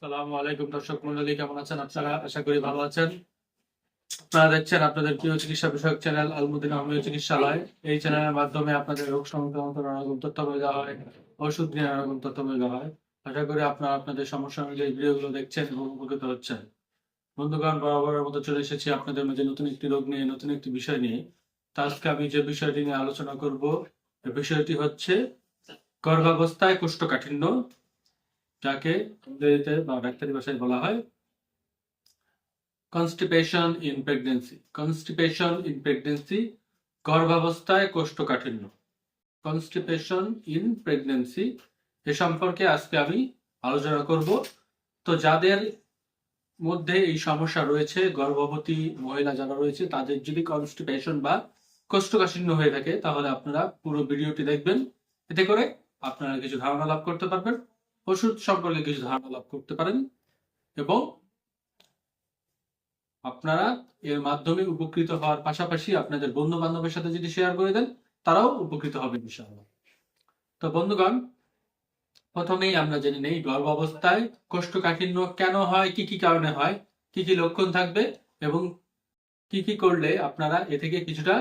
আসসালামু আলাইকুম দর্শক মন্ডলী, কেমন আছেন আপনারা? আশা করি ভালো আছেন। আপনারা দেখছেন আপনাদের প্রিয় চিকিৎসা বিষয়ক চ্যানেল আলমুদ্দিন হোমিও চিকিৎসালয়। এই চ্যানেলের মাধ্যমে আপনাদের রোগ সংক্রান্ত নানা রকম তথ্য দেওয়া হয়, ওষুধ নিয়ে নানা রকম তথ্য দেওয়া হয়। আশা করি আপনারা আপনাদের সমস্যা অনুযায়ী ভিডিওগুলো দেখছেন এবং উপকৃত হচ্ছেন। বন্ধুগণ, বরাবরের মতো চলে এসেছি আপনাদের মাঝে নতুন একটি রোগ নিয়ে, নতুন একটি বিষয় নিয়ে। তো আজকে আমি যে বিষয়টি নিয়ে আলোচনা করব, এই বিষয়টি হচ্ছে গর্ভাবস্থায় কোষ্ঠকাঠিন্য, যাকে ইংরেজিতে বা ডাক্তারি ভাষায় বলা হয় constipation in pregnancy. Constipation in pregnancy, গর্ভাবস্থায় কোষ্ঠকাঠিন্য। কনস্টিপেশন ইন প্রেগন্যান্সি এ সম্পর্কে আজকে আমি আলোচনা করব। তো যাদের মধ্যে এই সমস্যা রয়েছে, গর্ভবতী মহিলা যারা রয়েছে, তাদের যদি কনস্টিপেশন বা কোষ্ঠকাঠিন্য হয়ে থাকে, তাহলে আপনারা পুরো ভিডিওটি দেখবেন। এতে করে আপনারা কিছু ধারণা লাভ করতে পারবেন, ওষুধ সম্পর্কে কিছু ধারণা লাভ করতে পারেন, এবং আপনারা এর মাধ্যমে উপকৃত হওয়ার পাশাপাশি আপনাদের বন্ধু বান্ধবের সাথে যদি শেয়ার করে দেন, তারাও উপকৃত হবে ইনশাআল্লাহ। তো বন্ধুগণ, প্রথমেই আমরা জেনে নেই গর্ভাবস্থায় কোষ্ঠকাঠিন্য কেন হয়, কি কি কারণে হয়, কি কি লক্ষণ থাকবে, এবং কি কি করলে আপনারা এ থেকে কিছুটা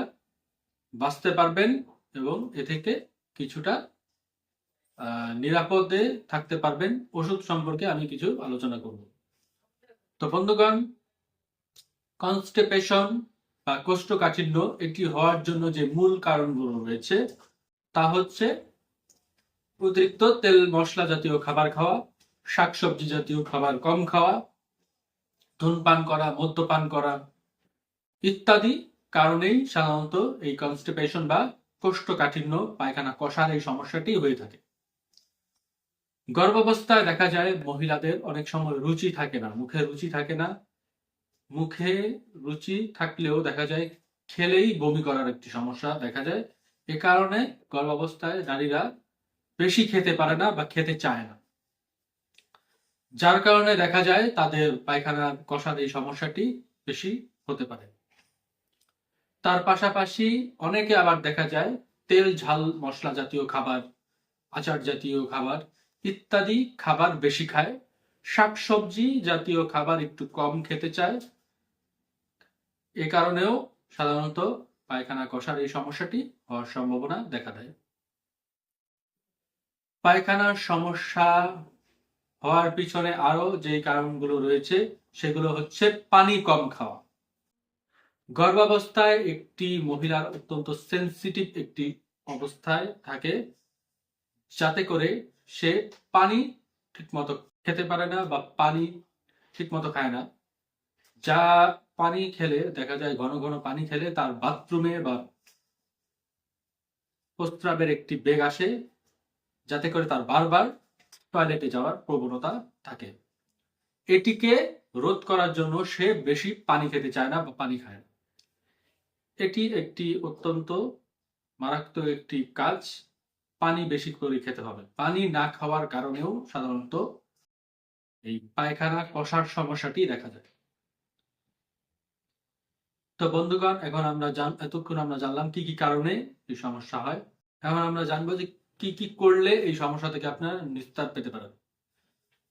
বাঁচতে পারবেন এবং এ থেকে কিছুটা নিরাপদে থাকতে পারবেন। ওষুধ সম্পর্কে আমি কিছু আলোচনা করব। তো বন্ধুগণ, কনস্টিপেশন বা কোষ্ঠকাঠিন্য এটি হওয়ার জন্য যে মূল কারণগুলো রয়েছে, তা হচ্ছে অতিরিক্ত তেল মশলা জাতীয় খাবার খাওয়া, শাকসবজি জাতীয় খাবার কম খাওয়া, ধূমপান করা, মদ্যপান করা ইত্যাদি কারণেই সাধারণত এই কনস্টিপেশন বা কোষ্ঠকাঠিন্য, পায়খানা কষার এই সমস্যাটি হয়ে থাকে। গর্ভাবস্থায় দেখা যায় মহিলাদের অনেক সময় রুচি থাকে না, মুখে রুচি থাকে না। মুখে রুচি থাকলেও দেখা যায় খেলেই বমি করার একটি সমস্যা দেখা যায়। এ কারণে গর্ভাবস্থায় নারীরা বেশি খেতে পারে না বা খেতে চায় না, যার কারণে দেখা যায় তাদের পায়খানা কষার এই সমস্যাটি বেশি হতে পারে। তার পাশাপাশি অনেকে আবার দেখা যায় তেল ঝাল মশলা জাতীয় খাবার, আচার জাতীয় খাবার ইত্যাদি খাবার বেশি খায়, শাকসবজি জাতীয় খাবার একটু কম খেতে চায়। এ কারণেও সাধারণত পায়খানা কষার এই সমস্যাটি হওয়ার সম্ভাবনা দেখা দেয়। পায়খানার সমস্যা হওয়ার পিছনে আরো যে কারণগুলো রয়েছে, সেগুলো হচ্ছে পানি কম খাওয়া। গর্ভাবস্থায় একটি মহিলার অত্যন্ত সেন্সিটিভ একটি অবস্থায় থাকে, যাতে করে সে পানি ঠিকমতো খেতে পারে না বা পানি ঠিকমতো খায় না। যা পানি খেলে দেখা যায়, ঘন ঘন পানি খেলে তার বাথরুমে বা প্রস্রাবের একটি বেগ আসে, যাতে করে তার বারবার টয়লেটে যাওয়ার প্রবণতা থাকে। এটিকে রোধ করার জন্য সে বেশি পানি খেতে চায় না বা পানি খায় না। এটি একটি অত্যন্ত মারাত্মক একটি কাজ। পানি বেশি করে খেতে হবে। পানি না খাওয়ার কারণেও সাধারণত এই পায়খানা কষার সমস্যাটি দেখা যায়। তো বন্ধুগণ, এতক্ষণ আমরা জানলাম কি কি কারণে এই সমস্যা হয়। এখন আমরা জানবো যে কি কি করলে এই সমস্যা থেকে আপনারা নিস্তার পেতে পারেন।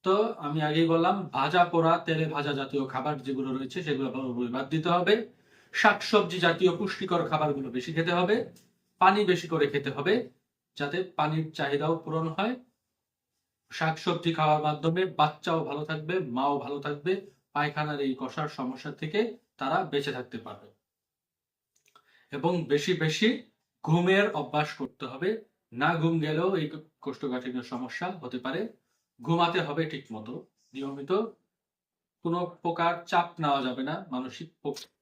তো আমি আগেই বললাম, ভাজা পোড়া তেলে ভাজা জাতীয় খাবার যেগুলো রয়েছে সেগুলো বাদ দিতে হবে। শাকসবজি জাতীয় পুষ্টিকর খাবারগুলো বেশি খেতে হবে। পানি বেশি করে খেতে হবে, যাতে পানির চাহিদাও পূরণ হয়। শাকসবজি খাওয়ার মাধ্যমে বাচ্চাও ভালো থাকবে, মাও ভালো থাকবে, পায়খানার এই কষার সমস্যা থেকে তারা বেঁচে থাকতে পারবে। এবং বেশি বেশি ঘুমের অভ্যাস করতে হবে। না ঘুম গেলেও এই কোষ্ঠকাঠিন্যের সমস্যা হতে পারে। ঘুমাতে হবে ঠিক মতো, নিয়মিত। কোনো প্রকার চাপ নেওয়া যাবে না, মানসিক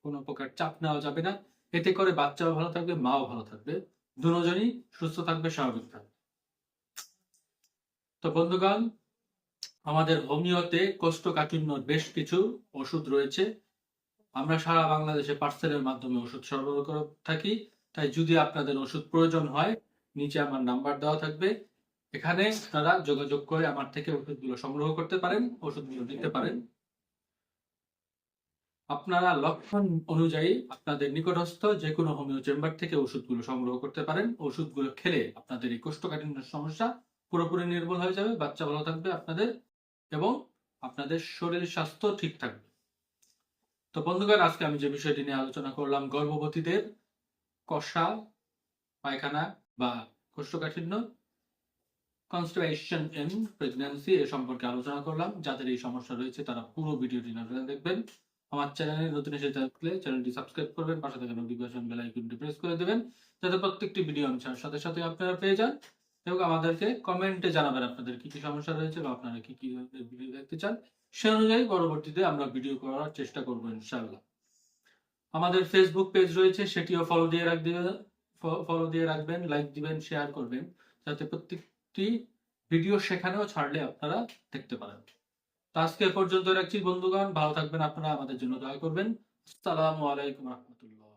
কোনো প্রকার চাপ নেওয়া যাবে না। এতে করে বাচ্চাও ভালো থাকবে, মাও ভালো থাকবে, দুজনই সুস্থ থাকবে, স্বাভাবিক থাকবে। তো বন্ধুগণ, আমাদের হোমিওতে কোষ্ঠকাঠিন্যর বেশ কিছু ওষুধ রয়েছে। আমরা সারা বাংলাদেশে পার্সেলের মাধ্যমে ওষুধ সরবরাহ করে থাকি। তাই যদি আপনাদের ওষুধ প্রয়োজন হয়, নিচে আমার নাম্বার দেওয়া থাকবে, এখানে আপনারা যোগাযোগ করে আমার থেকে ওষুধগুলো সংগ্রহ করতে পারেন, ওষুধগুলো নিতে পারেন। আপনারা লক্ষণ অনুযায়ী আপনাদের নিকটস্থ যে কোনো হোমিও চেম্বার থেকে ওষুধগুলো সংগ্রহ করতে পারেন। ওষুধগুলো খেলে আপনাদের এই কোষ্ঠকাঠিন্যের সমস্যা পুরোপুরি নির্মূল হয়ে যাবে, বাচ্চা ভালো থাকবে আপনাদের, এবং আপনাদের শরীর স্বাস্থ্য ঠিক থাকবে। তো বন্ধুগণ, আজকে আমি যে বিষয়টি নিয়ে আলোচনা করলাম, গর্ভবতীদের কষা পায়খানা বা কোষ্ঠকাঠিন্য, কনস্টিপেশন ইন প্রেগন্যান্সি, এ সম্পর্কে আলোচনা করলাম। যাদের এই সমস্যা রয়েছে তারা পুরো ভিডিওটি না দেখবেন। আমার চ্যানেলে নতুন এসে থাকলে চ্যানেলটি সাবস্ক্রাইব করবেন, পাশে থাকা নোটিফিকেশন বেল আইকনটি প্রেস করে দেবেন, যাতে প্রত্যেকটি ভিডিও আমি ছাড়ার সাথে সাথে আপনারা পেয়ে যান। এবং আমাদেরকে কমেন্টে জানাবেন আপনাদের কি কি সমস্যা রয়েছে বা আপনারা কি কি ভিডিও দেখতে চান। সে অনুযায়ী পরবর্তীতে আমরা ভিডিও করার চেষ্টা করবো ইনশাআল্লাহ। আমাদের ফেসবুক পেজ রয়েছে, সেটিও ফলো দিয়ে রাখবেন, লাইক দিবেন, শেয়ার করবেন, যাতে প্রত্যেকটি ভিডিও সেখানেও ছাড়লে আপনারা দেখতে পারেন। তো আজকে এ পর্যন্ত রাখছি বন্ধুগণ, ভালো থাকবেন আপনারা, আমাদের জন্য দোয়া করবেন। আসসালামু আলাইকুম রহমতুল্লাহ।